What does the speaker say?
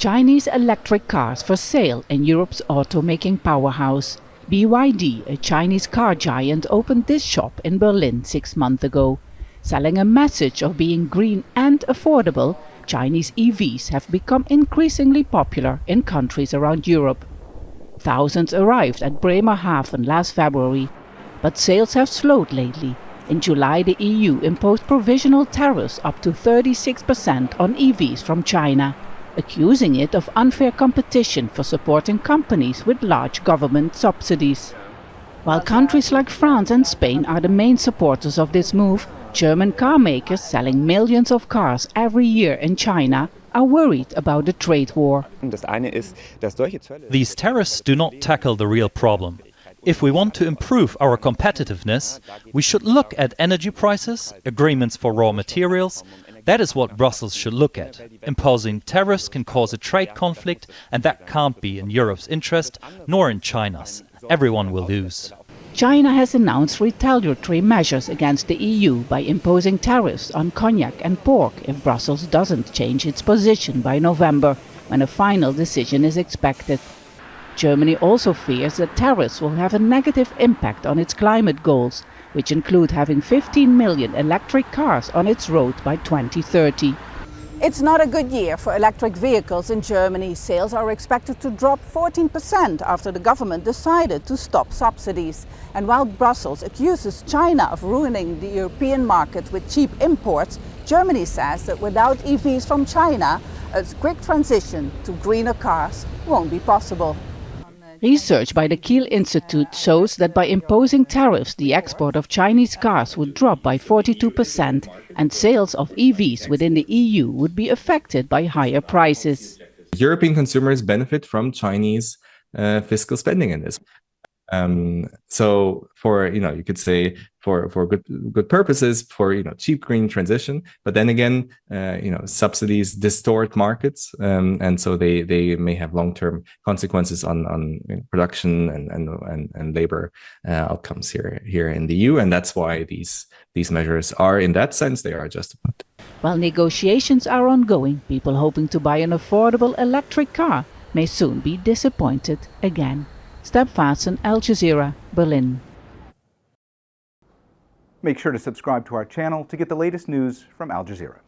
Chinese electric cars for sale in Europe's automaking powerhouse. BYD, a Chinese car giant, opened this shop in Berlin 6 months ago. Selling a message of being green and affordable, Chinese EVs have become increasingly popular in countries around Europe. Thousands arrived at Bremerhaven last February, but sales have slowed lately. In July, the EU imposed provisional tariffs up to 36% on EVs from China, accusing it of unfair competition for supporting companies with large government subsidies. While countries like France and Spain are the main supporters of this move, German car makers selling millions of cars every year in China are worried about the trade war. These tariffs do not tackle the real problem. If we want to improve our competitiveness, we should look at energy prices, agreements for raw materials. That is what Brussels should look at. Imposing tariffs can cause a trade conflict, and that can't be in Europe's interest, nor in China's. Everyone will lose. China has announced retaliatory measures against the EU by imposing tariffs on cognac and pork if Brussels doesn't change its position by November, when a final decision is expected. Germany also fears that tariffs will have a negative impact on its climate goals, which include having 15 million electric cars on its road by 2030. It's not a good year for electric vehicles in Germany. Sales are expected to drop 14% after the government decided to stop subsidies. And while Brussels accuses China of ruining the European market with cheap imports, Germany says that without EVs from China, a quick transition to greener cars won't be possible. Research by the Kiel Institute shows that by imposing tariffs, the export of Chinese cars would drop by 42% and sales of EVs within the EU would be affected by higher prices. European consumers benefit from Chinese fiscal spending in this. So for, you could say for good purposes, for, cheap green transition, but then again, subsidies distort markets. And so they may have long-term consequences on production and labor outcomes here in the EU. And that's why these measures are, in that sense, they are justified. While negotiations are ongoing, people hoping to buy an affordable electric car may soon be disappointed again. Vaessen, Al Jazeera, Berlin. Make sure to subscribe to our channel to get the latest news from Al Jazeera.